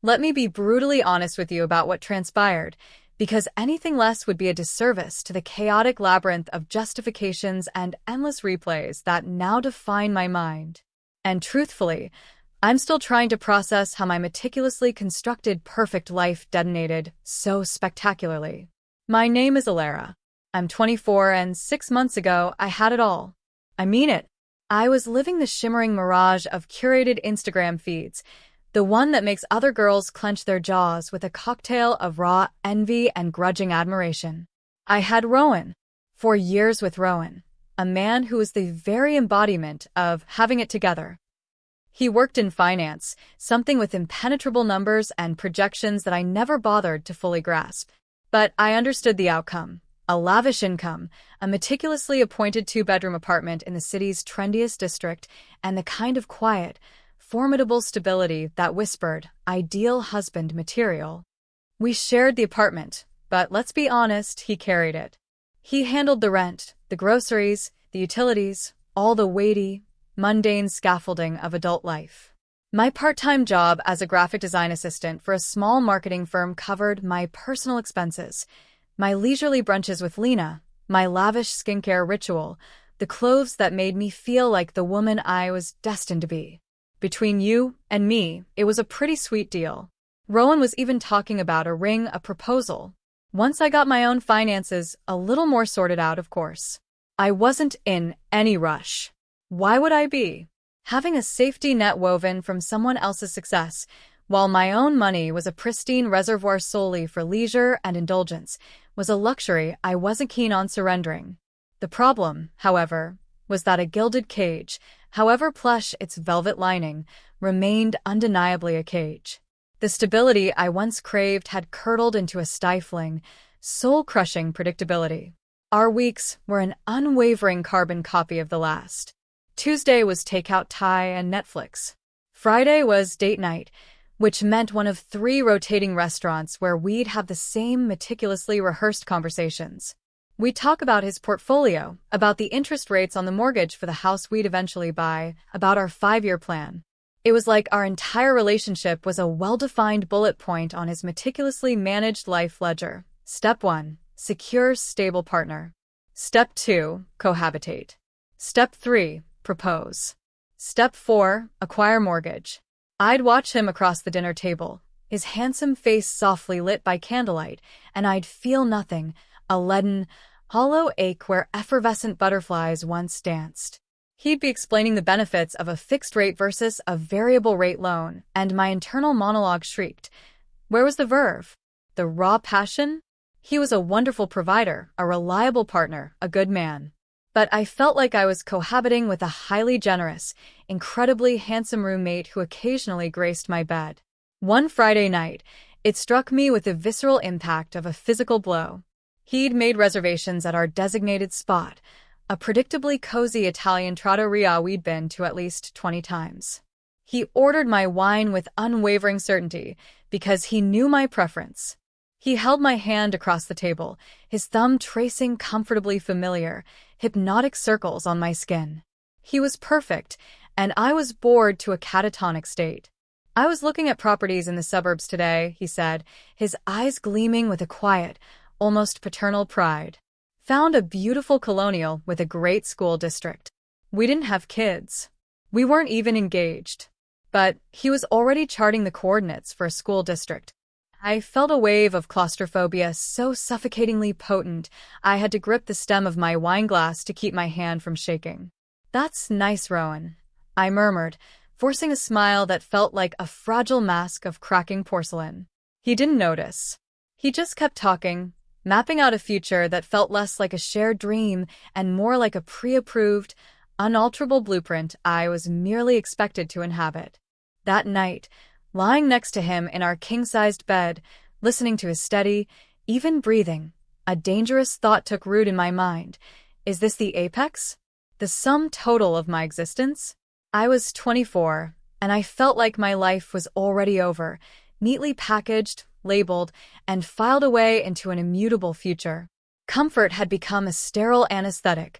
Let me be brutally honest with you about what transpired, because anything less would be a disservice to the chaotic labyrinth of justifications and endless replays that now define my mind. And truthfully, I'm still trying to process how my meticulously constructed perfect life detonated so spectacularly. My name is Alara. I'm 24, and 6 months ago, I had it all. I mean it. I was living the shimmering mirage of curated Instagram feeds, the one that makes other girls clench their jaws with a cocktail of raw envy and grudging admiration. I had Rowan. 4 years with Rowan, a man who was the very embodiment of having it together. He worked in finance, something with impenetrable numbers and projections that I never bothered to fully grasp. But I understood the outcome. A lavish income, a meticulously appointed 2-bedroom apartment in the city's trendiest district, and the kind of quiet, formidable stability that whispered, ideal husband material. We shared the apartment, but let's be honest, he carried it. He handled the rent, the groceries, the utilities, all the weighty, mundane scaffolding of adult life. My part-time job as a graphic design assistant for a small marketing firm covered my personal expenses, my leisurely brunches with Lena, my lavish skincare ritual, the clothes that made me feel like the woman I was destined to be. Between you and me, it was a pretty sweet deal. Rowan was even talking about a ring, a proposal. Once I got my own finances a little more sorted out, of course. I wasn't in any rush. Why would I be? Having a safety net woven from someone else's success, while my own money was a pristine reservoir solely for leisure and indulgence, was a luxury I wasn't keen on surrendering. The problem, however, was that a gilded cage, however plush its velvet lining, remained undeniably a cage. The stability I once craved had curdled into a stifling, soul-crushing predictability. Our weeks were an unwavering carbon copy of the last. Tuesday was takeout Thai and Netflix. Friday was date night, which meant one of 3 rotating restaurants where we'd have the same meticulously rehearsed conversations. We'd talk about his portfolio, about the interest rates on the mortgage for the house we'd eventually buy, about our 5-year plan. It was like our entire relationship was a well-defined bullet point on his meticulously managed life ledger. Step 1. Secure, stable partner. Step 2. Cohabitate. Step 3. Propose. Step 4. Acquire mortgage. I'd watch him across the dinner table, his handsome face softly lit by candlelight, and I'd feel nothing, a leaden, hollow ache where effervescent butterflies once danced. He'd be explaining the benefits of a fixed rate versus a variable rate loan, and my internal monologue shrieked. Where was the verve? The raw passion? He was a wonderful provider, a reliable partner, a good man. But I felt like I was cohabiting with a highly generous, incredibly handsome roommate who occasionally graced my bed. One Friday night, it struck me with the visceral impact of a physical blow. He'd made reservations at our designated spot, a predictably cozy Italian trattoria we'd been to at least 20 times. He ordered my wine with unwavering certainty because he knew my preference. He held my hand across the table, his thumb tracing comfortably familiar, hypnotic circles on my skin. He was perfect, and I was bored to a catatonic state. I was looking at properties in the suburbs today, he said, his eyes gleaming with a quiet, almost paternal pride. Found a beautiful colonial with a great school district. We didn't have kids. We weren't even engaged. But he was already charting the coordinates for a school district. I felt a wave of claustrophobia so suffocatingly potent, I had to grip the stem of my wine glass to keep my hand from shaking. That's nice, Rowan, I murmured, forcing a smile that felt like a fragile mask of cracking porcelain. He didn't notice. He just kept talking, mapping out a future that felt less like a shared dream and more like a pre-approved, unalterable blueprint I was merely expected to inhabit. That night, lying next to him in our king-sized bed, listening to his steady, even breathing, a dangerous thought took root in my mind. Is this the apex? The sum total of my existence? I was 24, and I felt like my life was already over, neatly packaged, labeled, and filed away into an immutable future. Comfort had become a sterile anesthetic.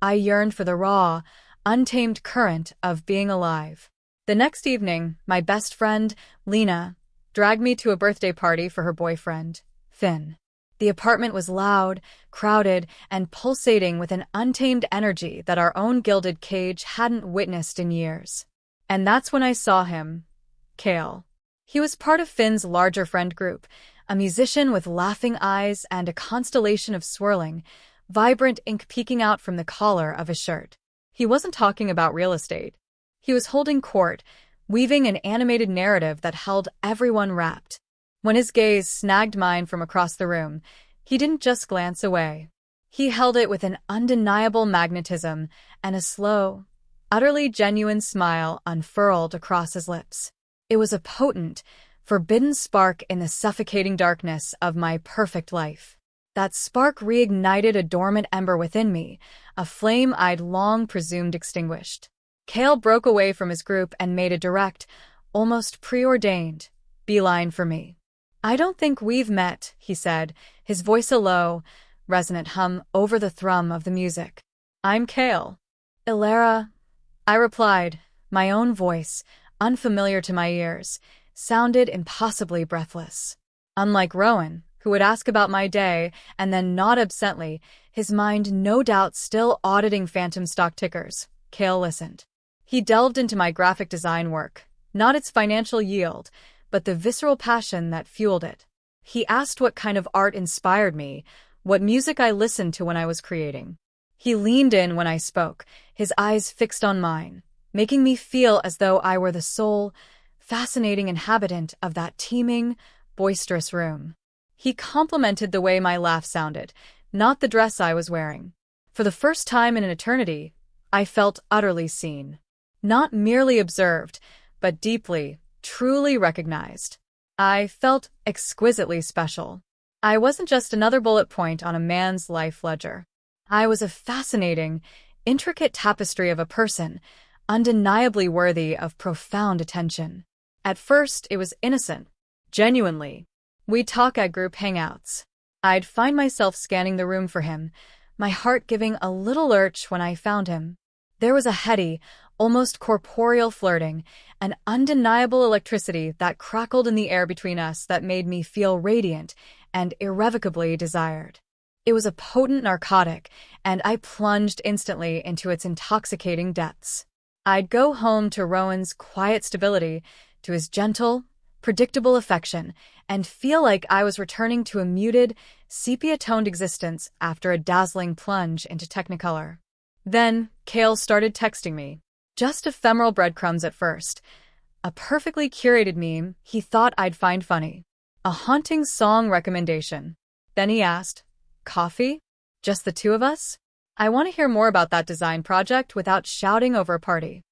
I yearned for the raw, untamed current of being alive. The next evening, my best friend, Lena, dragged me to a birthday party for her boyfriend, Finn. The apartment was loud, crowded, and pulsating with an untamed energy that our own gilded cage hadn't witnessed in years. And that's when I saw him, Kale. He was part of Finn's larger friend group, a musician with laughing eyes and a constellation of swirling, vibrant ink peeking out from the collar of his shirt. He wasn't talking about real estate. He was holding court, weaving an animated narrative that held everyone rapt. When his gaze snagged mine from across the room, he didn't just glance away. He held it with an undeniable magnetism, and a slow, utterly genuine smile unfurled across his lips. It was a potent, forbidden spark in the suffocating darkness of my perfect life. That spark reignited a dormant ember within me, a flame I'd long presumed extinguished. Kale broke away from his group and made a direct, almost preordained, beeline for me. "I don't think we've met," he said, his voice a low, resonant hum over the thrum of the music. "I'm Kale." "Ilara," I replied, my own voice, unfamiliar to my ears, sounded impossibly breathless. Unlike Rowan, who would ask about my day and then nod absently, his mind no doubt still auditing phantom stock tickers, Kale listened. He delved into my graphic design work, not its financial yield, but the visceral passion that fueled it. He asked what kind of art inspired me, what music I listened to when I was creating. He leaned in when I spoke, his eyes fixed on mine, making me feel as though I were the sole, fascinating inhabitant of that teeming, boisterous room. He complimented the way my laugh sounded, not the dress I was wearing. For the first time in an eternity, I felt utterly seen. Not merely observed, but deeply, truly recognized. I felt exquisitely special. I wasn't just another bullet point on a man's life ledger. I was a fascinating, intricate tapestry of a person, undeniably worthy of profound attention. At first, it was innocent, genuinely. We'd talk at group hangouts. I'd find myself scanning the room for him, my heart giving a little lurch when I found him. There was a heady, almost corporeal flirting, an undeniable electricity that crackled in the air between us that made me feel radiant and irrevocably desired. It was a potent narcotic, and I plunged instantly into its intoxicating depths. I'd go home to Rowan's quiet stability, to his gentle, predictable affection, and feel like I was returning to a muted, sepia-toned existence after a dazzling plunge into Technicolor. Then, Kale started texting me. Just ephemeral breadcrumbs at first. A perfectly curated meme he thought I'd find funny. A haunting song recommendation. Then he asked, "Coffee? Just the two of us? I want to hear more about that design project without shouting over a party."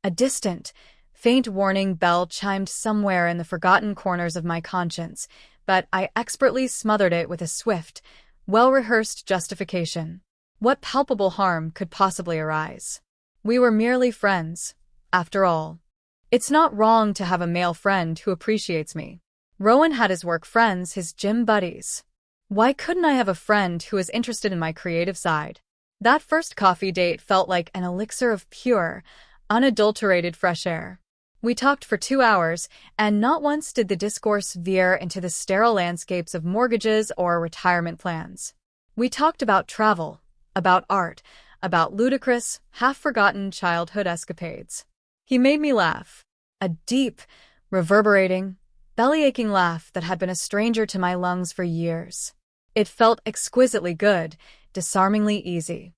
A distant, faint warning bell chimed somewhere in the forgotten corners of my conscience, but I expertly smothered it with a swift, well-rehearsed justification. What palpable harm could possibly arise? We were merely friends, after all. It's not wrong to have a male friend who appreciates me. Rowan had his work friends, his gym buddies. Why couldn't I have a friend who was interested in my creative side? That first coffee date felt like an elixir of pure, unadulterated fresh air. We talked for 2 hours, and not once did the discourse veer into the sterile landscapes of mortgages or retirement plans. We talked about travel, about art, about ludicrous, half-forgotten childhood escapades. He made me laugh. A deep, reverberating, belly-aching laugh that had been a stranger to my lungs for years. It felt exquisitely good, disarmingly easy.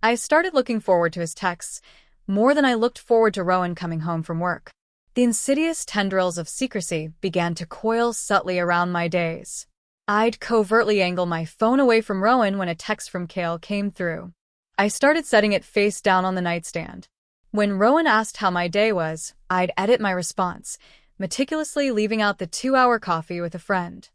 I started looking forward to his texts, more than I looked forward to Rowan coming home from work. The insidious tendrils of secrecy began to coil subtly around my days. I'd covertly angle my phone away from Rowan when a text from Kale came through. I started setting it face down on the nightstand. When Rowan asked how my day was, I'd edit my response, meticulously leaving out the 2-hour coffee with a friend.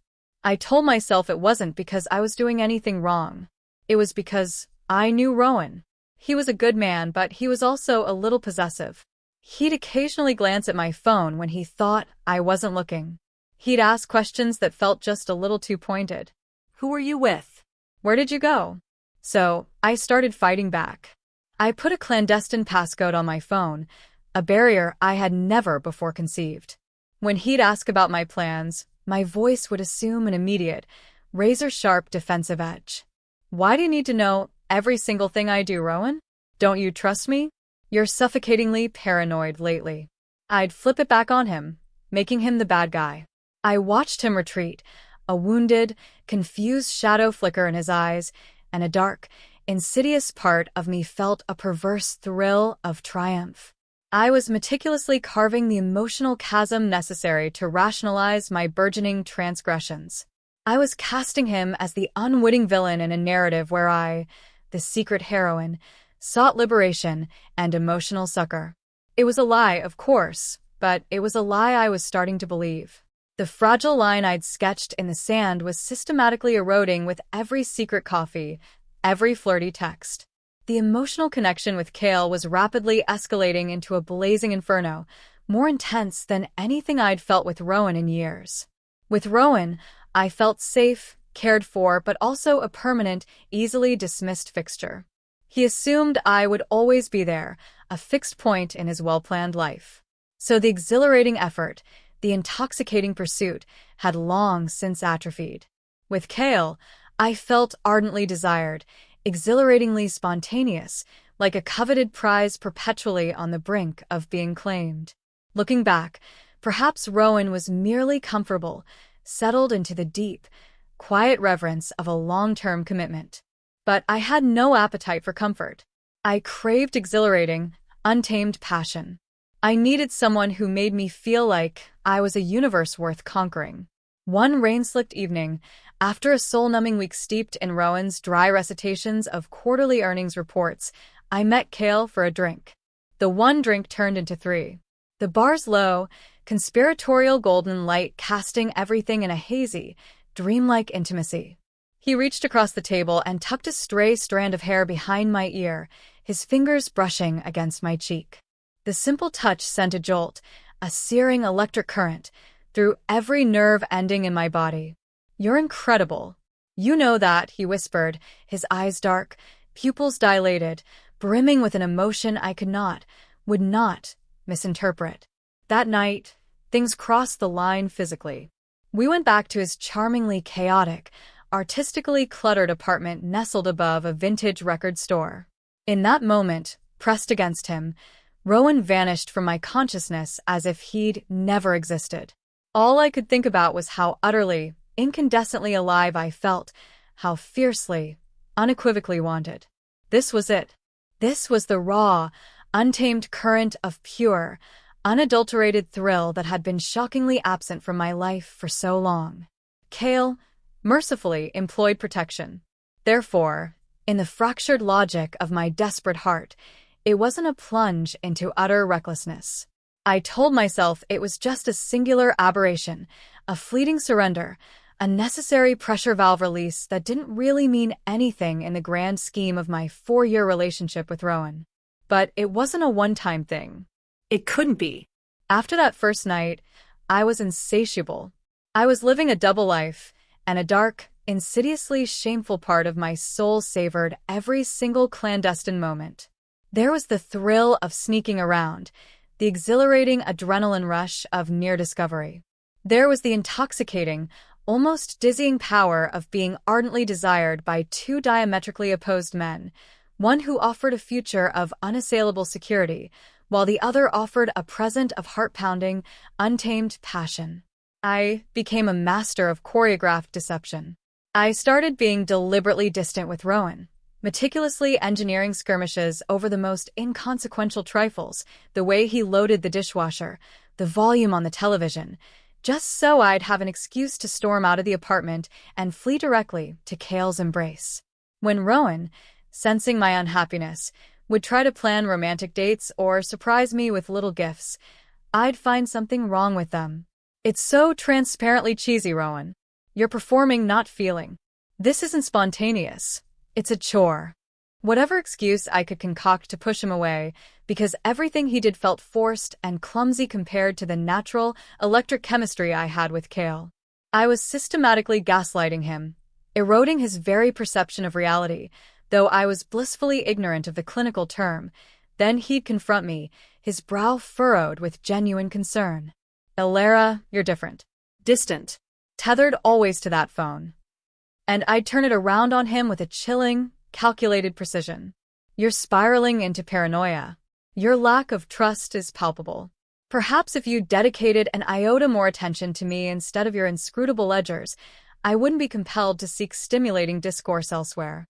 I told myself it wasn't because I was doing anything wrong. It was because I knew Rowan. He was a good man, but he was also a little possessive. He'd occasionally glance at my phone when he thought I wasn't looking. He'd ask questions that felt just a little too pointed. "Who were you with? Where did you go?" So, I started fighting back. I put a clandestine passcode on my phone, a barrier I had never before conceived. When he'd ask about my plans, my voice would assume an immediate, razor-sharp defensive edge. Why do you need to know every single thing I do, Rowan? Don't you trust me? You're suffocatingly paranoid lately. I'd flip it back on him, making him the bad guy. I watched him retreat, a wounded, confused shadow flicker in his eyes, and a dark, insidious part of me felt a perverse thrill of triumph. I was meticulously carving the emotional chasm necessary to rationalize my burgeoning transgressions. I was casting him as the unwitting villain in a narrative where I, the secret heroine, sought liberation and emotional succor. It was a lie, of course, but it was a lie I was starting to believe. The fragile line I'd sketched in the sand was systematically eroding with every secret coffee, every flirty text. The emotional connection with Cale was rapidly escalating into a blazing inferno, more intense than anything I'd felt with Rowan in years. With Rowan, I felt safe, cared for, but also a permanent, easily dismissed fixture. He assumed I would always be there, a fixed point in his well-planned life. So the exhilarating effort, the intoxicating pursuit, had long since atrophied. With Cale, I felt ardently desired, exhilaratingly spontaneous, like a coveted prize perpetually on the brink of being claimed. Looking back, perhaps Rowan was merely comfortable, settled into the deep, quiet reverence of a long-term commitment. But I had no appetite for comfort. I craved exhilarating, untamed passion. I needed someone who made me feel like I was a universe worth conquering. One rain-slicked evening, after a soul-numbing week steeped in Rowan's dry recitations of quarterly earnings reports, I met Cale for a drink. The one drink turned into three. The bar's low, conspiratorial golden light casting everything in a hazy, dreamlike intimacy. He reached across the table and tucked a stray strand of hair behind my ear, his fingers brushing against my cheek. The simple touch sent a jolt, a searing electric current, through every nerve ending in my body. "You're incredible. You know that," he whispered, his eyes dark, pupils dilated, brimming with an emotion I would not, misinterpret. That night, things crossed the line physically. We went back to his charmingly chaotic, artistically cluttered apartment nestled above a vintage record store. In that moment, pressed against him, Rowan vanished from my consciousness as if he'd never existed. All I could think about was how utterly, incandescently alive I felt, how fiercely, unequivocally wanted. This was it. This was the raw, untamed current of pure, unadulterated thrill that had been shockingly absent from my life for so long. Cale, mercifully, employed protection. Therefore, in the fractured logic of my desperate heart, it wasn't a plunge into utter recklessness. I told myself it was just a singular aberration, a fleeting surrender, a necessary pressure valve release that didn't really mean anything in the grand scheme of my 4-year relationship with Rowan. But it wasn't a one-time thing. It couldn't be. After that first night, I was insatiable. I was living a double life, and a dark, insidiously shameful part of my soul savored every single clandestine moment. There was the thrill of sneaking around, the exhilarating adrenaline rush of near discovery. There was the intoxicating, almost dizzying power of being ardently desired by two diametrically opposed men, one who offered a future of unassailable security, while the other offered a present of heart-pounding, untamed passion. I became a master of choreographed deception. I started being deliberately distant with Rowan, meticulously engineering skirmishes over the most inconsequential trifles, the way he loaded the dishwasher, the volume on the television, just so I'd have an excuse to storm out of the apartment and flee directly to Cale's embrace. When Rowan, sensing my unhappiness, would try to plan romantic dates or surprise me with little gifts, I'd find something wrong with them. "It's so transparently cheesy, Rowan. You're performing, not feeling. This isn't spontaneous. It's a chore." Whatever excuse I could concoct to push him away, because everything he did felt forced and clumsy compared to the natural, electric chemistry I had with Cale. I was systematically gaslighting him, eroding his very perception of reality, though I was blissfully ignorant of the clinical term. Then he'd confront me, his brow furrowed with genuine concern. Ilara, you're different. Distant. Tethered always to that phone. And I'd turn it around on him with a chilling, calculated precision. You're spiraling into paranoia. Your lack of trust is palpable. Perhaps if you dedicated an iota more attention to me instead of your inscrutable ledgers, I wouldn't be compelled to seek stimulating discourse elsewhere.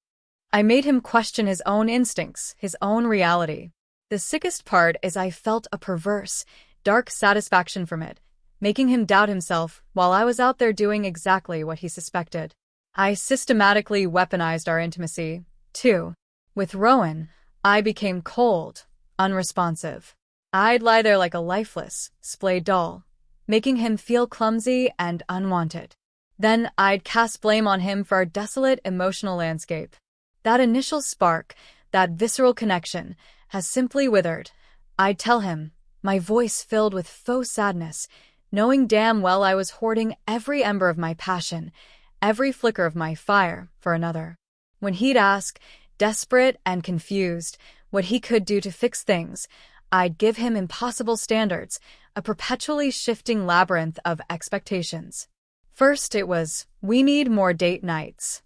I made him question his own instincts, his own reality. The sickest part is I felt a perverse, dark satisfaction from it, making him doubt himself while I was out there doing exactly what he suspected. I systematically weaponized our intimacy, too. With Rowan, I became cold, unresponsive. I'd lie there like a lifeless, splayed doll, making him feel clumsy and unwanted. Then I'd cast blame on him for our desolate emotional landscape. That initial spark, that visceral connection, has simply withered. I'd tell him, my voice filled with faux sadness, knowing damn well I was hoarding every ember of my passion, every flicker of my fire, for another. When he'd ask, desperate and confused, what he could do to fix things, I'd give him impossible standards, a perpetually shifting labyrinth of expectations. First it was, we need more date nights.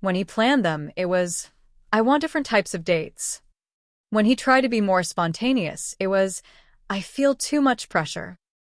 When he planned them, it was, I want different types of dates. When he tried to be more spontaneous, it was, I feel too much pressure.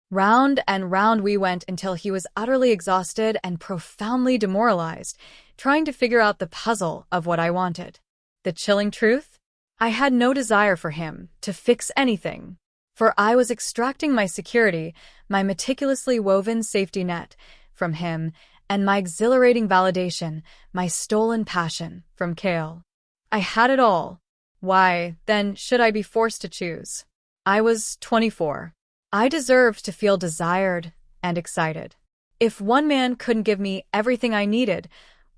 Round and round we went until he was utterly exhausted and profoundly demoralized, trying to figure out the puzzle of what I wanted. The chilling truth? I had no desire for him to fix anything, for I was extracting my security, my meticulously woven safety net, from him, and my exhilarating validation, my stolen passion, from Cale. I had it all. Why, then, should I be forced to choose? I was 24. I deserved to feel desired and excited. If one man couldn't give me everything I needed,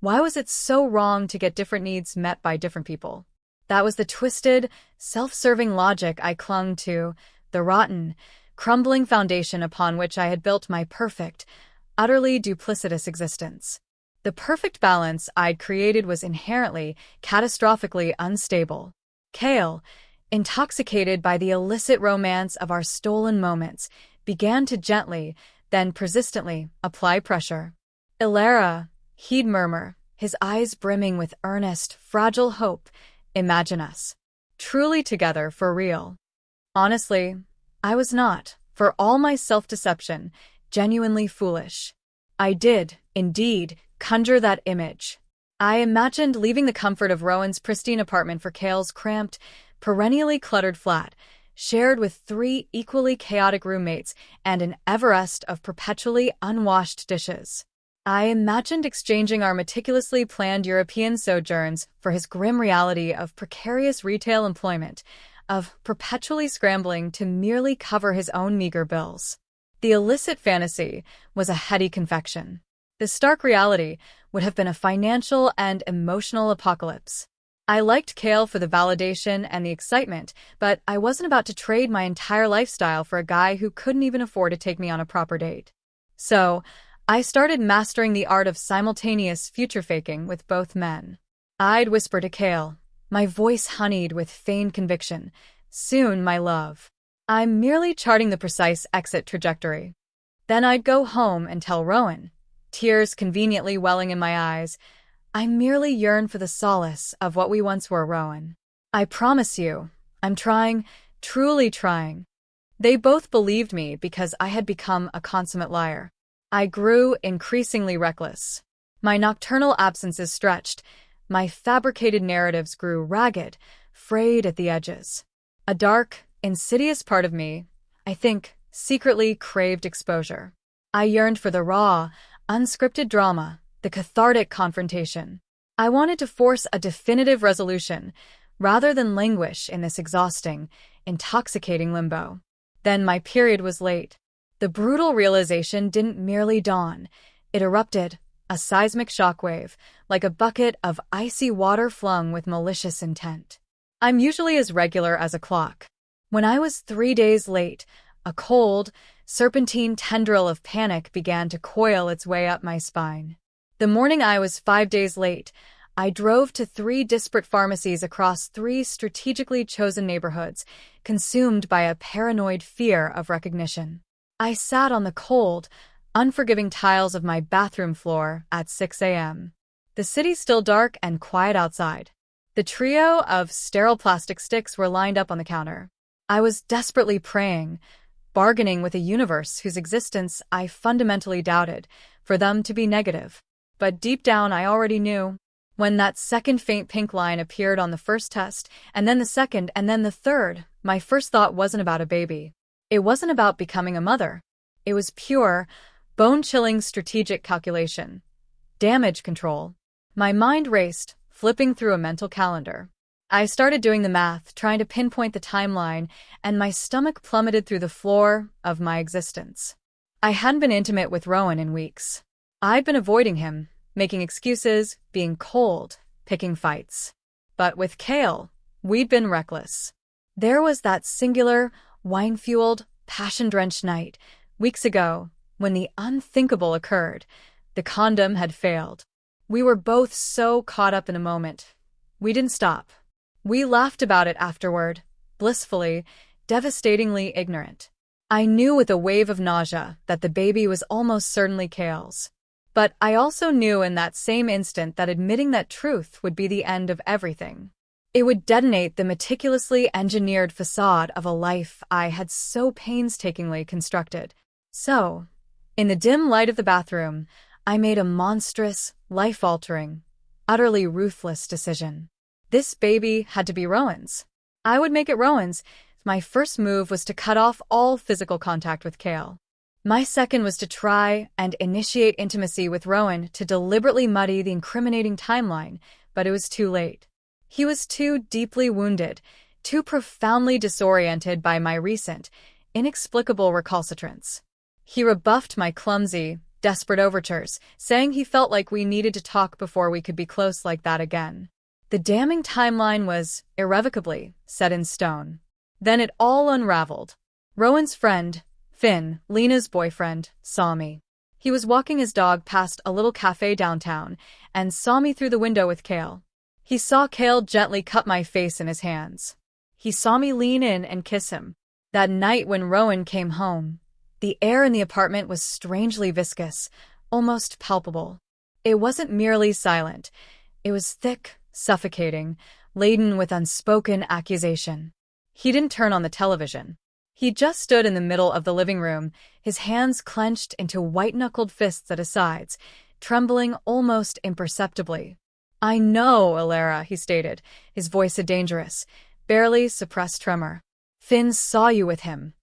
why was it so wrong to get different needs met by different people? That was the twisted, self-serving logic I clung to, the rotten, crumbling foundation upon which I had built my perfect, utterly duplicitous existence. The perfect balance I'd created was inherently, catastrophically unstable. Cale, intoxicated by the illicit romance of our stolen moments, began to gently, then persistently, apply pressure. Ilara, he'd murmur, his eyes brimming with earnest, fragile hope, imagine us. Truly together for real. Honestly, I was not, for all my self-deception, genuinely foolish. I did, indeed, conjure that image. I imagined leaving the comfort of Rowan's pristine apartment for Cale's cramped, perennially cluttered flat, shared with 3 equally chaotic roommates and an Everest of perpetually unwashed dishes. I imagined exchanging our meticulously planned European sojourns for his grim reality of precarious retail employment, of perpetually scrambling to merely cover his own meager bills. The illicit fantasy was a heady confection. The stark reality would have been a financial and emotional apocalypse. I liked Cale for the validation and the excitement, but I wasn't about to trade my entire lifestyle for a guy who couldn't even afford to take me on a proper date. So, I started mastering the art of simultaneous future-faking with both men. I'd whisper to Cale, my voice honeyed with feigned conviction, soon, my love. I'm merely charting the precise exit trajectory. Then I'd go home and tell Rowan, tears conveniently welling in my eyes, I merely yearn for the solace of what we once were, Rowan. I promise you, I'm trying, truly trying. They both believed me because I had become a consummate liar. I grew increasingly reckless. My nocturnal absences stretched. My fabricated narratives grew ragged, frayed at the edges. A dark, insidious part of me, I think, secretly craved exposure. I yearned for the raw, unscripted drama, the cathartic confrontation. I wanted to force a definitive resolution, rather than languish in this exhausting, intoxicating limbo. Then my period was late. The brutal realization didn't merely dawn. It erupted, a seismic shockwave, like a bucket of icy water flung with malicious intent. I'm usually as regular as a clock. When I was 3 days late, a cold, serpentine tendril of panic began to coil its way up my spine. The morning I was 5 days late, I drove to 3 disparate pharmacies across 3 strategically chosen neighborhoods, consumed by a paranoid fear of recognition. I sat on the cold, unforgiving tiles of my bathroom floor at 6 a.m. The city still dark and quiet outside. The trio of sterile plastic sticks were lined up on the counter. I was desperately praying, bargaining with a universe whose existence I fundamentally doubted, for them to be negative. But deep down I already knew. When that second faint pink line appeared on the first test, and then the second, and then the third, my first thought wasn't about a baby. It wasn't about becoming a mother. It was pure, bone-chilling strategic calculation. Damage control. My mind raced, flipping through a mental calendar. I started doing the math, trying to pinpoint the timeline, and my stomach plummeted through the floor of my existence. I hadn't been intimate with Rowan in weeks. I'd been avoiding him, making excuses, being cold, picking fights. But with Kale, we'd been reckless. There was that singular, wine-fueled, passion-drenched night, weeks ago, when the unthinkable occurred. The condom had failed. We were both so caught up in the moment. We didn't stop. We laughed about it afterward, blissfully, devastatingly ignorant. I knew with a wave of nausea that the baby was almost certainly Kale's. But I also knew in that same instant that admitting that truth would be the end of everything. It would detonate the meticulously engineered facade of a life I had so painstakingly constructed. So, in the dim light of the bathroom, I made a monstrous, life-altering, utterly ruthless decision. This baby had to be Rowan's. I would make it Rowan's. My first move was to cut off all physical contact with Kale. My second was to try and initiate intimacy with Rowan to deliberately muddy the incriminating timeline, but it was too late. He was too deeply wounded, too profoundly disoriented by my recent, inexplicable recalcitrance. He rebuffed my clumsy, desperate overtures, saying he felt like we needed to talk before we could be close like that again. The damning timeline was, irrevocably, set in stone. Then it all unraveled. Rowan's friend, Finn, Lena's boyfriend, saw me. He was walking his dog past a little cafe downtown and saw me through the window with Kale. He saw Kale gently cup my face in his hands. He saw me lean in and kiss him. That night when Rowan came home, the air in the apartment was strangely viscous, almost palpable. It wasn't merely silent. It was thick, suffocating, laden with unspoken accusation. He didn't turn on the television. He just stood in the middle of the living room, his hands clenched into white-knuckled fists at his sides, trembling almost imperceptibly. "I know, Alara," he stated, his voice a dangerous, barely suppressed tremor. "Finn saw you with him."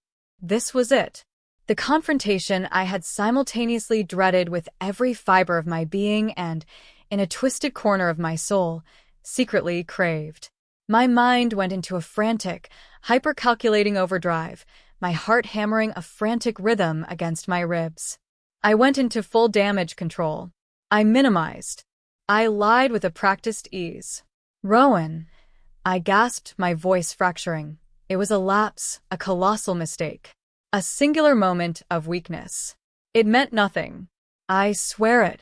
This was it. The confrontation I had simultaneously dreaded with every fiber of my being and, in a twisted corner of my soul, secretly craved. My mind went into a frantic, hyper-calculating overdrive, my heart hammering a frantic rhythm against my ribs. I went into full damage control. I minimized. I lied with a practiced ease. "Rowan," I gasped, my voice fracturing. It was a lapse, a colossal mistake. A singular moment of weakness. It meant nothing. I swear it.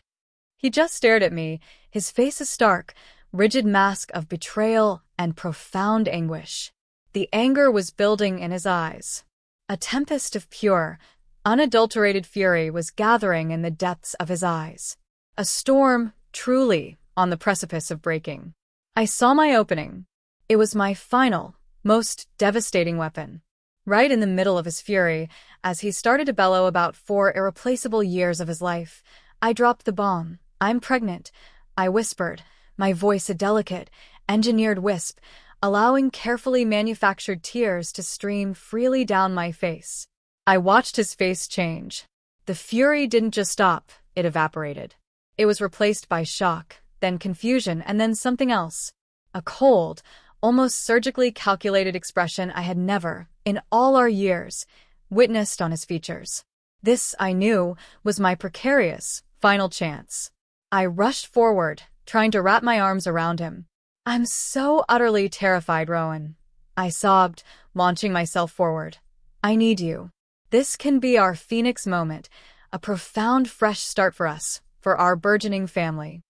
He just stared at me, his face a stark, rigid mask of betrayal and profound anguish. The anger was building in his eyes. A tempest of pure, unadulterated fury was gathering in the depths of his eyes. A storm, truly, on the precipice of breaking. I saw my opening. It was my final, most devastating weapon. Right in the middle of his fury, as he started to bellow about 4 irreplaceable years of his life, I dropped the bomb. "I'm pregnant," I whispered, my voice a delicate, engineered wisp, allowing carefully manufactured tears to stream freely down my face. I watched his face change. The fury didn't just stop, it evaporated. It was replaced by shock, then confusion, and then something else. A cold, almost surgically calculated expression I had never, in all our years, witnessed on his features. This, I knew, was my precarious, final chance. I rushed forward, trying to wrap my arms around him. "I'm so utterly terrified, Rowan," I sobbed, launching myself forward. "I need you. This can be our phoenix moment, a profound fresh start for us, for our burgeoning family."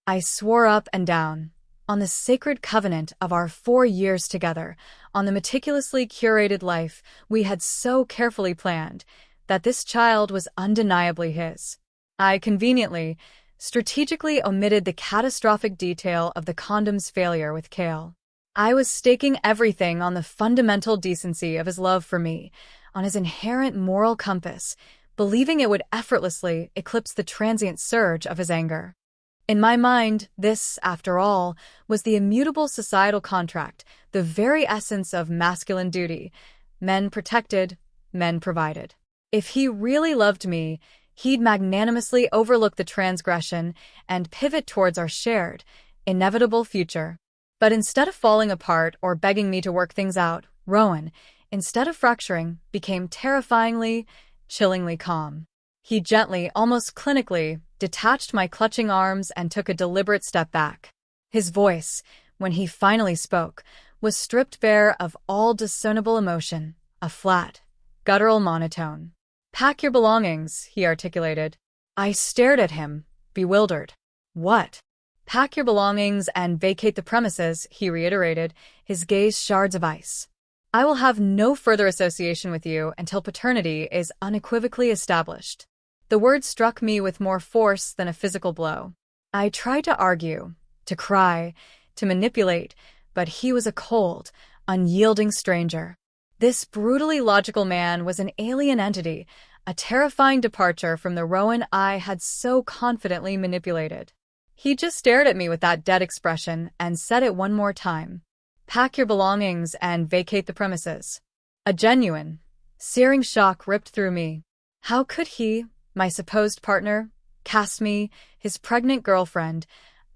I swore up and down, on the sacred covenant of our 4 years together, on the meticulously curated life we had so carefully planned, that this child was undeniably his. I conveniently, strategically omitted the catastrophic detail of the condom's failure with Kale. I was staking everything on the fundamental decency of his love for me, on his inherent moral compass, believing it would effortlessly eclipse the transient surge of his anger. In my mind, this, after all, was the immutable societal contract, the very essence of masculine duty. Men protected, men provided. If he really loved me, he'd magnanimously overlook the transgression and pivot towards our shared, inevitable future. But instead of falling apart or begging me to work things out, Rowan, instead of fracturing, became terrifyingly, chillingly calm. He gently, almost clinically, detached my clutching arms and took a deliberate step back. His voice, when he finally spoke, was stripped bare of all discernible emotion, a flat, guttural monotone. "Pack your belongings," he articulated. I stared at him, bewildered. "What?" "Pack your belongings and vacate the premises," he reiterated, his gaze shards of ice. "I will have no further association with you until paternity is unequivocally established." The word struck me with more force than a physical blow. I tried to argue, to cry, to manipulate, but he was a cold, unyielding stranger. This brutally logical man was an alien entity, a terrifying departure from the Rowan I had so confidently manipulated. He just stared at me with that dead expression and said it one more time. "Pack your belongings and vacate the premises." A genuine, searing shock ripped through me. How could he, my supposed partner, cast me, his pregnant girlfriend,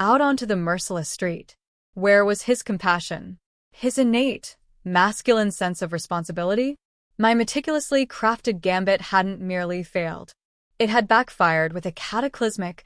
out onto the merciless street? Where was his compassion? His innate, masculine sense of responsibility? My meticulously crafted gambit hadn't merely failed. It had backfired with a cataclysmic,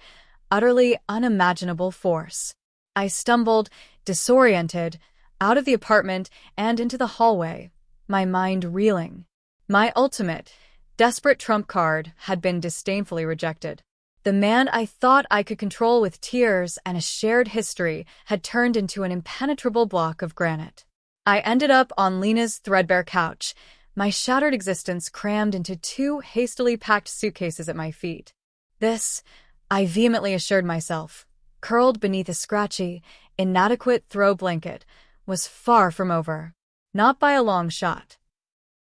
utterly unimaginable force. I stumbled, disoriented, out of the apartment and into the hallway, my mind reeling. My ultimate, desperate trump card had been disdainfully rejected. The man I thought I could control with tears and a shared history had turned into an impenetrable block of granite. I ended up on Lena's threadbare couch, my shattered existence crammed into 2 hastily packed suitcases at my feet. This, I vehemently assured myself, curled beneath a scratchy, inadequate throw blanket, was far from over. Not by a long shot.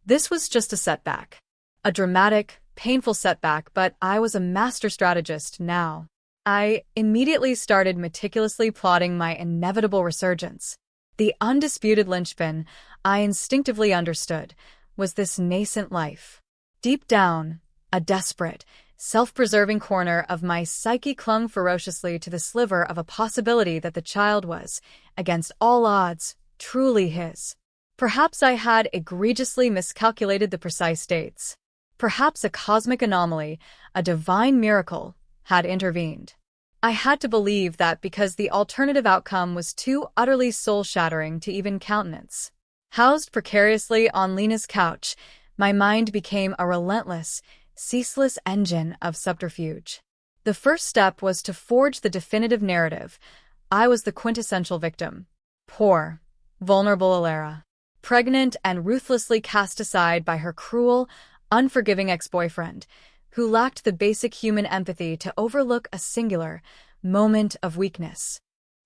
This was just a setback. A dramatic, painful setback, but I was a master strategist now. I immediately started meticulously plotting my inevitable resurgence. The undisputed linchpin, I instinctively understood, was this nascent life. Deep down, a desperate, self-preserving corner of my psyche clung ferociously to the sliver of a possibility that the child was, against all odds, truly his. Perhaps I had egregiously miscalculated the precise dates. Perhaps a cosmic anomaly, a divine miracle, had intervened. I had to believe that because the alternative outcome was too utterly soul-shattering to even countenance. Housed precariously on Lena's couch, my mind became a relentless, ceaseless engine of subterfuge. The first step was to forge the definitive narrative. I was the quintessential victim. Poor, vulnerable Alara. Pregnant and ruthlessly cast aside by her cruel, unforgiving ex-boyfriend, who lacked the basic human empathy to overlook a singular moment of weakness.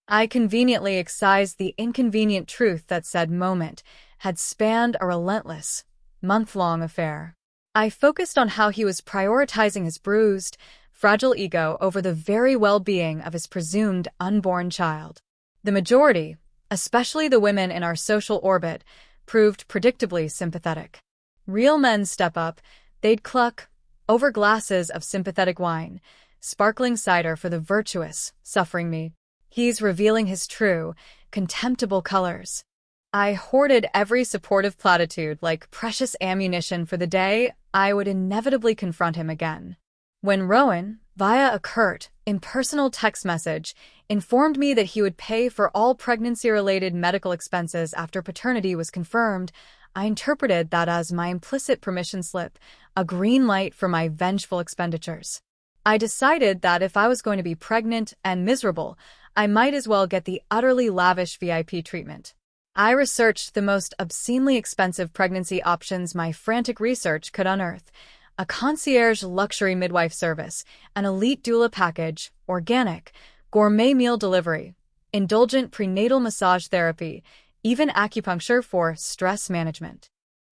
I conveniently excised the inconvenient truth that said moment had spanned a relentless, month-long affair. I focused on how he was prioritizing his bruised, fragile ego over the very well-being of his presumed unborn child. The majority, especially the women in our social orbit, proved predictably sympathetic. Real men step up, they'd cluck, over glasses of sympathetic wine, sparkling cider for the virtuous, suffering me. He's revealing his true, contemptible colors. I hoarded every supportive platitude like precious ammunition for the day I would inevitably confront him again. When Rowan, via a curt, impersonal text message, informed me that he would pay for all pregnancy-related medical expenses after paternity was confirmed, I interpreted that as my implicit permission slip, a green light for my vengeful expenditures. I decided that if I was going to be pregnant and miserable, I might as well get the utterly lavish VIP treatment. I researched the most obscenely expensive pregnancy options my frantic research could unearth. a concierge luxury midwife service, an elite doula package, organic, gourmet meal delivery, indulgent prenatal massage therapy, even acupuncture for stress management.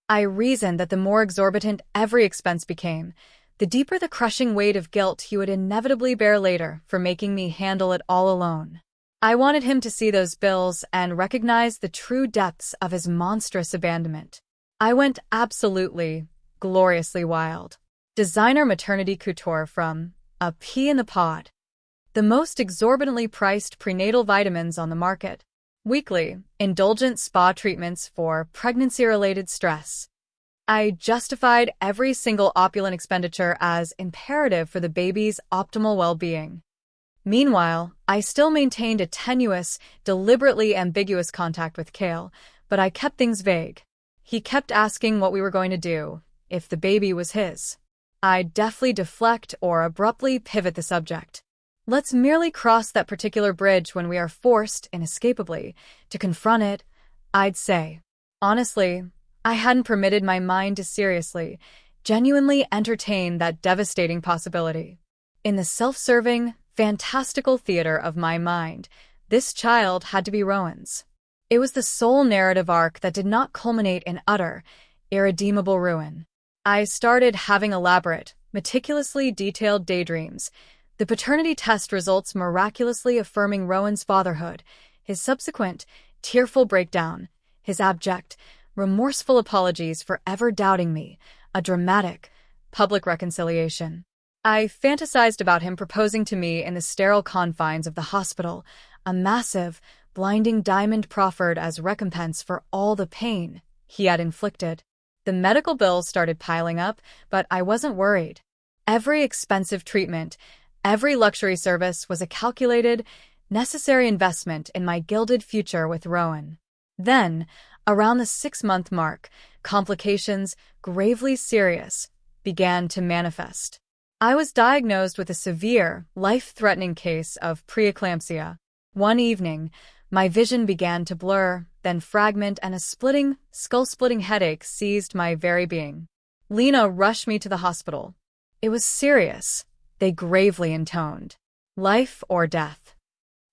I reasoned that the more exorbitant every expense became, the deeper the crushing weight of guilt he would inevitably bear later for making me handle it all alone. I wanted him to see those bills and recognize the true depths of his monstrous abandonment. I went absolutely, gloriously wild. Designer maternity couture from a pea in the pod. The most exorbitantly priced prenatal vitamins on the market. Weekly, indulgent spa treatments for pregnancy-related stress. I justified every single opulent expenditure as imperative for the baby's optimal well-being. Meanwhile, I still maintained a tenuous, deliberately ambiguous contact with Cale, but I kept things vague. He kept asking what we were going to do, if the baby was his. I'd deftly deflect or abruptly pivot the subject. Let's merely cross that particular bridge when we are forced, inescapably, to confront it, I'd say. Honestly, I hadn't permitted my mind to seriously, genuinely entertain that devastating possibility. In the self-serving, fantastical theater of my mind, this child had to be Rowan's. It was the sole narrative arc that did not culminate in utter, irredeemable ruin. I started having elaborate, meticulously detailed daydreams, the paternity test results miraculously affirming Rowan's fatherhood, his subsequent, tearful breakdown, his abject, remorseful apologies for ever doubting me, a dramatic, public reconciliation. I fantasized about him proposing to me in the sterile confines of the hospital, a massive, blinding diamond proffered as recompense for all the pain he had inflicted. The medical bills started piling up, but I wasn't worried. Every expensive treatment, every luxury service was a calculated, necessary investment in my gilded future with Rowan. Then, around the 6-month mark, complications, gravely serious, began to manifest. I was diagnosed with a severe, life-threatening case of preeclampsia. One evening, my vision began to blur, then fragment, and a splitting, skull-splitting headache seized my very being. Lena rushed me to the hospital. It was serious, they gravely intoned. Life or death.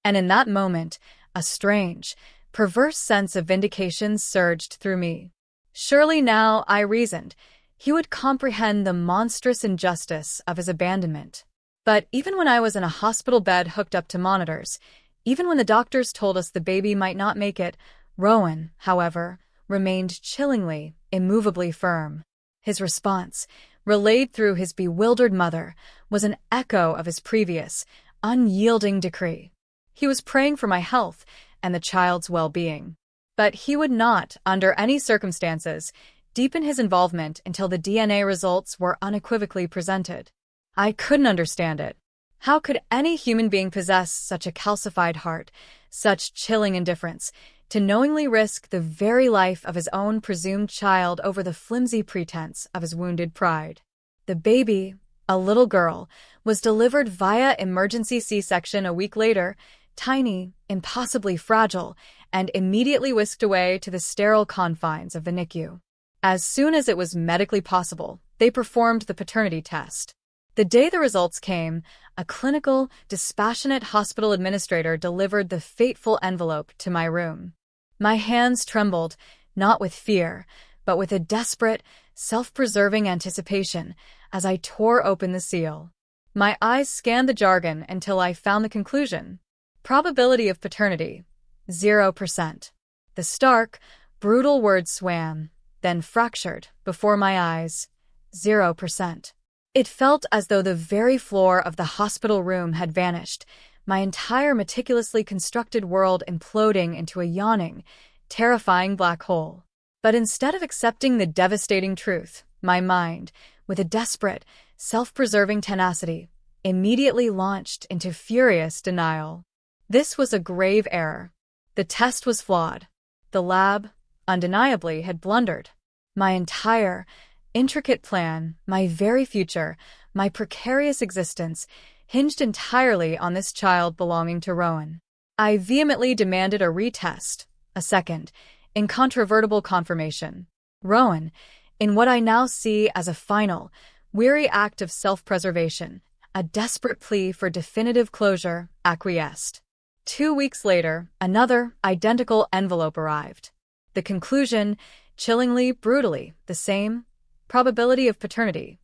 And in that moment, a strange, perverse sense of vindication surged through me. Surely now, I reasoned, he would comprehend the monstrous injustice of his abandonment. But even when I was in a hospital bed hooked up to monitors, even when the doctors told us the baby might not make it, Rowan, however, remained chillingly, immovably firm. His response, relayed through his bewildered mother, was an echo of his previous, unyielding decree. He was praying for my health and the child's well-being. But he would not, under any circumstances, deepen his involvement until the DNA results were unequivocally presented. I couldn't understand it. How could any human being possess such a calcified heart, such chilling indifference, to knowingly risk the very life of his own presumed child over the flimsy pretense of his wounded pride? The baby, a little girl, was delivered via emergency C-section a week later, tiny, impossibly fragile, and immediately whisked away to the sterile confines of the NICU. As soon as it was medically possible, they performed the paternity test. The day the results came, a clinical, dispassionate hospital administrator delivered the fateful envelope to my room. My hands trembled, not with fear, but with a desperate, self-preserving anticipation as I tore open the seal. My eyes scanned the jargon until I found the conclusion. Probability of paternity, 0%. The stark, brutal words swam, then fractured, before my eyes, 0%. It felt as though the very floor of the hospital room had vanished, my entire meticulously constructed world imploding into a yawning, terrifying black hole. But instead of accepting the devastating truth, my mind, with a desperate, self-preserving tenacity, immediately launched into furious denial. This was a grave error. The test was flawed. The lab, undeniably, had blundered. My entire, intricate plan, my very future, my precarious existence, hinged entirely on this child belonging to Rowan. I vehemently demanded a retest, a second, incontrovertible confirmation. Rowan, in what I now see as a final, weary act of self-preservation, a desperate plea for definitive closure, acquiesced. 2 weeks later, another, identical envelope arrived. The conclusion, chillingly, brutally, the same. Probability of paternity,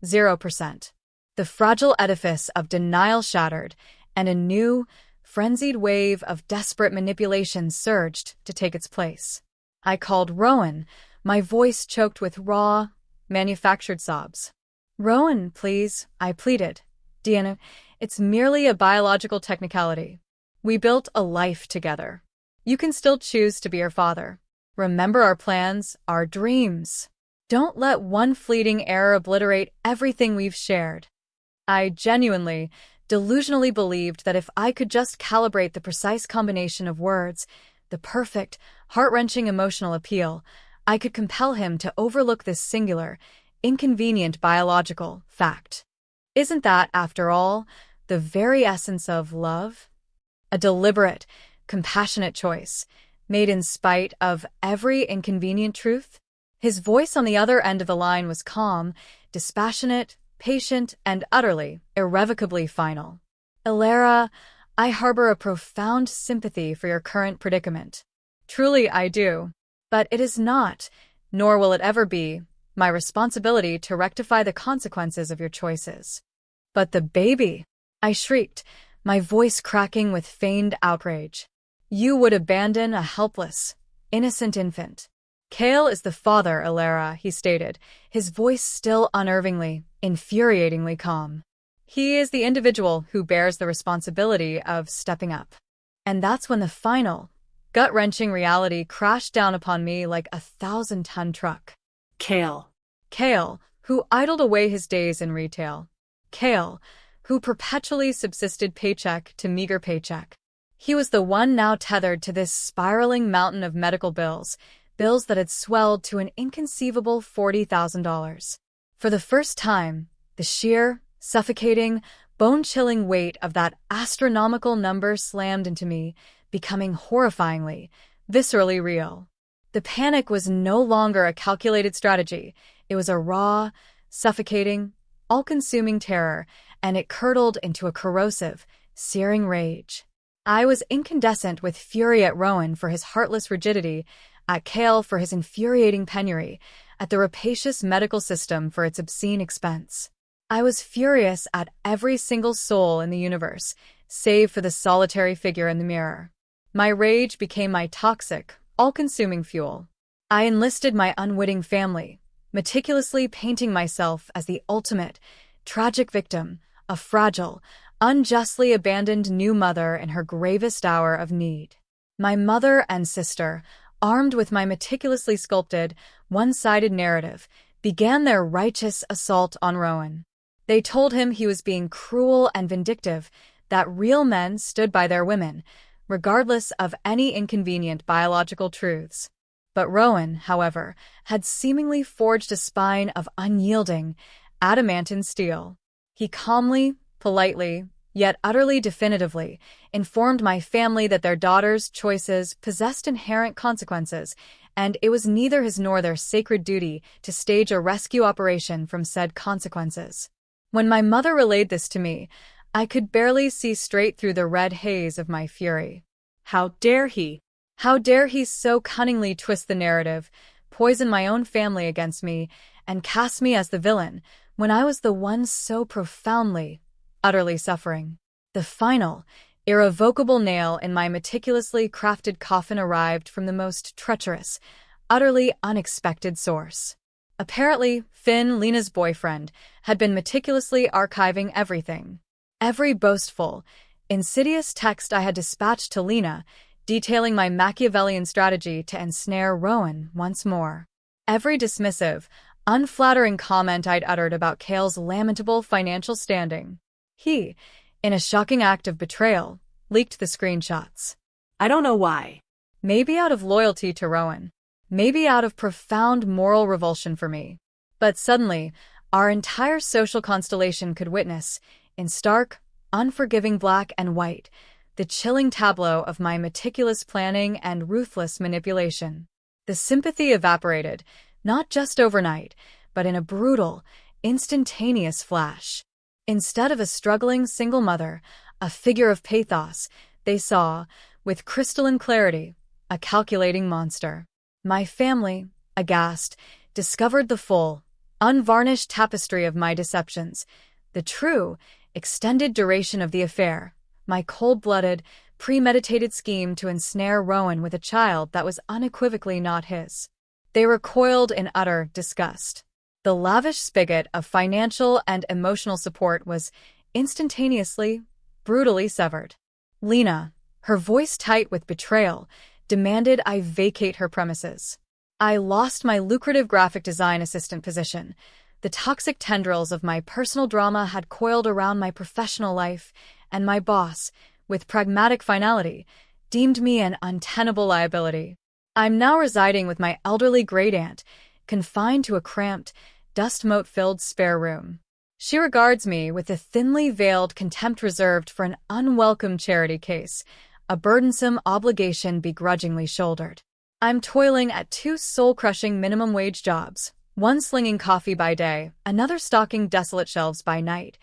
0%. The fragile edifice of denial shattered, and a new, frenzied wave of desperate manipulation surged to take its place. I called Rowan, my voice choked with raw, manufactured sobs. "Rowan, please," I pleaded. "Deanna, it's merely a biological technicality. We built a life together. You can still choose to be her father. Remember our plans, our dreams. Don't let one fleeting error obliterate everything we've shared." I genuinely, delusionally believed that if I could just calibrate the precise combination of words, the perfect, heart-wrenching emotional appeal, I could compel him to overlook this singular, inconvenient biological fact. Isn't that, after all, the very essence of love? A deliberate, compassionate choice, made in spite of every inconvenient truth? His voice on the other end of the line was calm, dispassionate, patient, and utterly, irrevocably final. "Elara, I harbor a profound sympathy for your current predicament. Truly I do. But it is not, nor will it ever be, my responsibility to rectify the consequences of your choices." "But the baby!" I shrieked, my voice cracking with feigned outrage. "You would abandon a helpless, innocent infant." "Kale is the father, Elara," he stated, his voice still unnervingly, infuriatingly calm. "He is the individual who bears the responsibility of stepping up." And that's when the final, gut-wrenching reality crashed down upon me like a 1,000-ton truck. Kale. Kale, who idled away his days in retail. Kale, who perpetually subsisted paycheck to meager paycheck. He was the one now tethered to this spiraling mountain of medical bills that had swelled to an inconceivable $40,000. For the first time, the sheer, suffocating, bone-chilling weight of that astronomical number slammed into me, becoming horrifyingly, viscerally real. The panic was no longer a calculated strategy. It was a raw, suffocating, all-consuming terror, and it curdled into a corrosive, searing rage. I was incandescent with fury at Rowan for his heartless rigidity, at Kale for his infuriating penury, at the rapacious medical system for its obscene expense. I was furious at every single soul in the universe, save for the solitary figure in the mirror. My rage became my toxic, all-consuming fuel. I enlisted my unwitting family, meticulously painting myself as the ultimate, tragic victim, a fragile, unjustly abandoned new mother in her gravest hour of need. My mother and sister, armed with my meticulously sculpted, one-sided narrative, began their righteous assault on Rowan. They told him he was being cruel and vindictive, that real men stood by their women, regardless of any inconvenient biological truths. But Rowan, however, had seemingly forged a spine of unyielding, adamantine steel. He calmly, politely, yet utterly definitively, informed my family that their daughter's choices possessed inherent consequences, and it was neither his nor their sacred duty to stage a rescue operation from said consequences. When my mother relayed this to me, I could barely see straight through the red haze of my fury. How dare he? How dare he so cunningly twist the narrative, poison my own family against me, and cast me as the villain, when I was the one so profoundly, utterly suffering. The final, irrevocable nail in my meticulously crafted coffin arrived from the most treacherous, utterly unexpected source. Apparently, Finn, Lena's boyfriend, had been meticulously archiving everything. Every boastful, insidious text I had dispatched to Lena, detailing my Machiavellian strategy to ensnare Rowan once more. Every dismissive, unflattering comment I'd uttered about Kale's lamentable financial standing. He, in a shocking act of betrayal, leaked the screenshots. I don't know why. Maybe out of loyalty to Rowan. Maybe out of profound moral revulsion for me. But suddenly, our entire social constellation could witness, in stark, unforgiving black and white, the chilling tableau of my meticulous planning and ruthless manipulation. The sympathy evaporated, not just overnight, but in a brutal, instantaneous flash. Instead of a struggling single mother, a figure of pathos, they saw, with crystalline clarity, a calculating monster. My family, aghast, discovered the full, unvarnished tapestry of my deceptions, the true, extended duration of the affair, my cold-blooded, premeditated scheme to ensnare Rowan with a child that was unequivocally not his. They recoiled in utter disgust. The lavish spigot of financial and emotional support was instantaneously, brutally severed. Lena, her voice tight with betrayal, demanded I vacate her premises. I lost my lucrative graphic design assistant position. The toxic tendrils of my personal drama had coiled around my professional life, and my boss, with pragmatic finality, deemed me an untenable liability. I'm now residing with my elderly great-aunt, confined to a cramped, dust-mote-filled spare room. She regards me with the thinly veiled contempt reserved for an unwelcome charity case, a burdensome obligation begrudgingly shouldered. I'm toiling at 2 soul-crushing minimum-wage jobs, one slinging coffee by day, another stocking desolate shelves by night,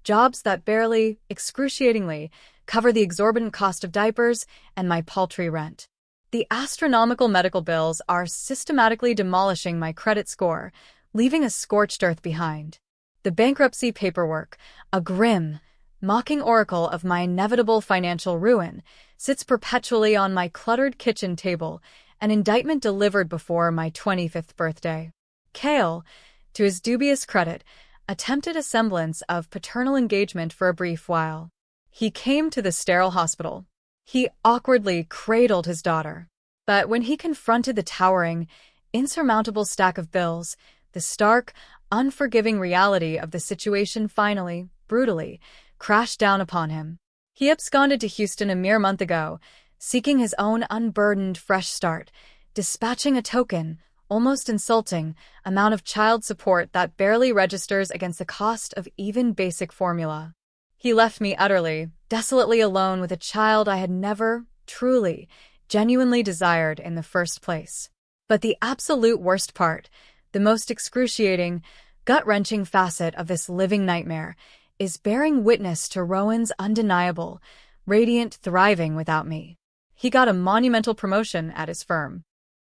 jobs that barely, excruciatingly, cover the exorbitant cost of diapers and my paltry rent. The astronomical medical bills are systematically demolishing my credit score, leaving a scorched earth behind. The bankruptcy paperwork, a grim, mocking oracle of my inevitable financial ruin, sits perpetually on my cluttered kitchen table, an indictment delivered before my 25th birthday. Cale, to his dubious credit, attempted a semblance of paternal engagement for a brief while. He came to the sterile hospital. He awkwardly cradled his daughter. But when he confronted the towering, insurmountable stack of bills, the stark, unforgiving reality of the situation finally, brutally, crashed down upon him. He absconded to Houston a mere month ago, seeking his own unburdened fresh start, dispatching a token, almost insulting, amount of child support that barely registers against the cost of even basic formula. He left me utterly, desolately alone with a child I had never, truly, genuinely desired in the first place. But the absolute worst part, the most excruciating, gut-wrenching facet of this living nightmare, is bearing witness to Rowan's undeniable, radiant thriving without me. He got a monumental promotion at his firm.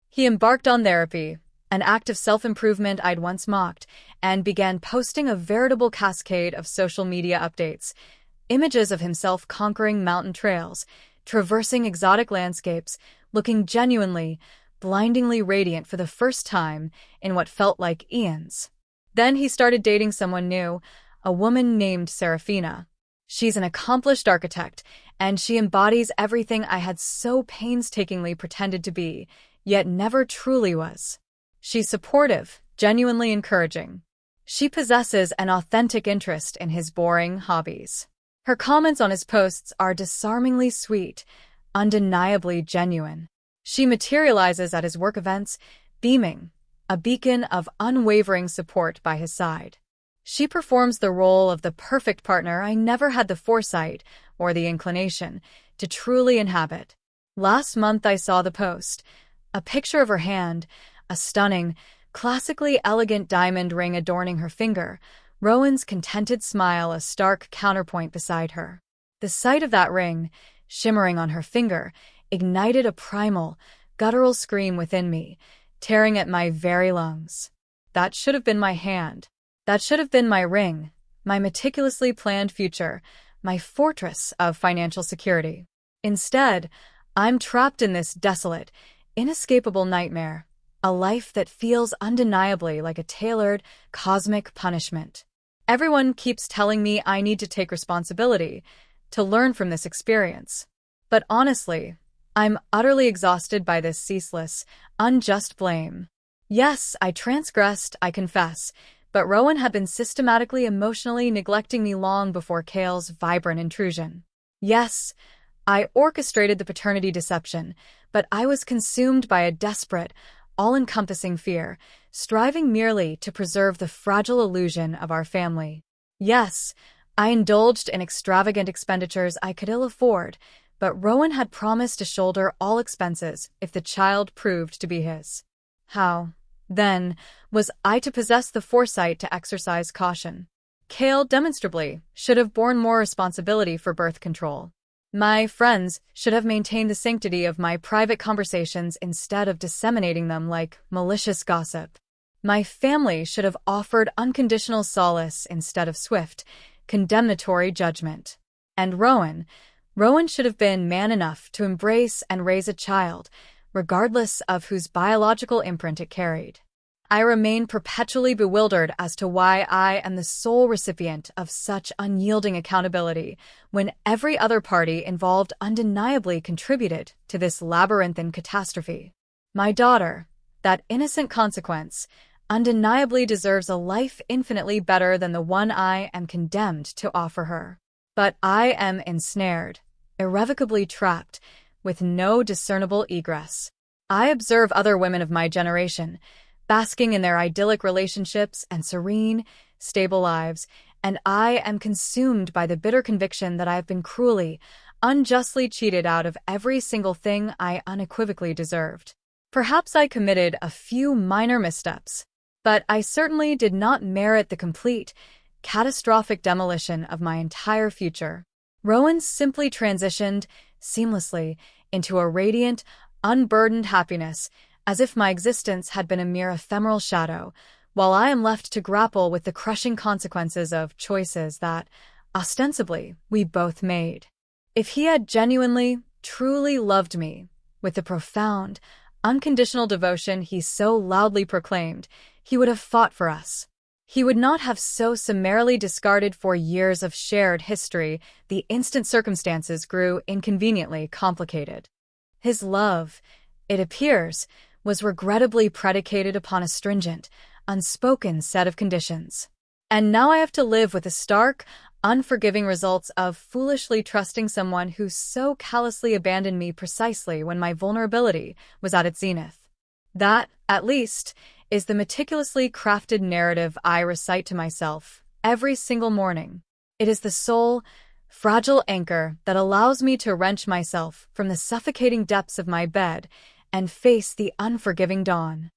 He embarked on therapy, an act of self-improvement I'd once mocked, and began posting a veritable cascade of social media updates, images of himself conquering mountain trails, traversing exotic landscapes, looking genuinely, blindingly radiant for the first time in what felt like eons. Then he started dating someone new, a woman named Serafina. She's an accomplished architect, and she embodies everything I had so painstakingly pretended to be, yet never truly was. She's supportive, genuinely encouraging. She possesses an authentic interest in his boring hobbies. Her comments on his posts are disarmingly sweet, undeniably genuine. She materializes at his work events, beaming, a beacon of unwavering support by his side. She performs the role of the perfect partner I never had the foresight or the inclination to truly inhabit. Last month I saw the post, a picture of her hand, a stunning, classically elegant diamond ring adorning her finger, Rowan's contented smile a stark counterpoint beside her. The sight of that ring, shimmering on her finger, ignited a primal, guttural scream within me, tearing at my very lungs. That should have been my hand. That should have been my ring, my meticulously planned future, my fortress of financial security. Instead, I'm trapped in this desolate, inescapable nightmare, a life that feels undeniably like a tailored, cosmic punishment. Everyone keeps telling me I need to take responsibility, to learn from this experience. But honestly, I'm utterly exhausted by this ceaseless, unjust blame. Yes, I transgressed, I confess, but Rowan had been systematically emotionally neglecting me long before Cale's vibrant intrusion. Yes, I orchestrated the paternity deception, but I was consumed by a desperate, all-encompassing fear, striving merely to preserve the fragile illusion of our family. Yes, I indulged in extravagant expenditures I could ill afford, but Rowan had promised to shoulder all expenses if the child proved to be his. How Then, was I to possess the foresight to exercise caution? Kale demonstrably should have borne more responsibility for birth control. My friends should have maintained the sanctity of my private conversations instead of disseminating them like malicious gossip. My family should have offered unconditional solace instead of swift, condemnatory judgment. And Rowan should have been man enough to embrace and raise a child, regardless of whose biological imprint it carried. I remain perpetually bewildered as to why I am the sole recipient of such unyielding accountability, when every other party involved undeniably contributed to this labyrinthine catastrophe. My daughter, that innocent consequence, undeniably deserves a life infinitely better than the one I am condemned to offer her. But I am ensnared, irrevocably trapped, with no discernible egress. I observe other women of my generation, basking in their idyllic relationships and serene, stable lives, and I am consumed by the bitter conviction that I have been cruelly, unjustly cheated out of every single thing I unequivocally deserved. Perhaps I committed a few minor missteps, but I certainly did not merit the complete, catastrophic demolition of my entire future. Rowan simply transitioned seamlessly into a radiant, unburdened happiness, as if my existence had been a mere ephemeral shadow, while I am left to grapple with the crushing consequences of choices that, ostensibly, we both made. If he had genuinely, truly loved me, with the profound, unconditional devotion he so loudly proclaimed, he would have fought for us. He would not have so summarily discarded for years of shared history the instant circumstances grew inconveniently complicated. His love, it appears, was regrettably predicated upon a stringent, unspoken set of conditions. And now I have to live with the stark, unforgiving results of foolishly trusting someone who so callously abandoned me precisely when my vulnerability was at its zenith. That, at least, is the meticulously crafted narrative I recite to myself every single morning. It is the sole, fragile anchor that allows me to wrench myself from the suffocating depths of my bed and face the unforgiving dawn.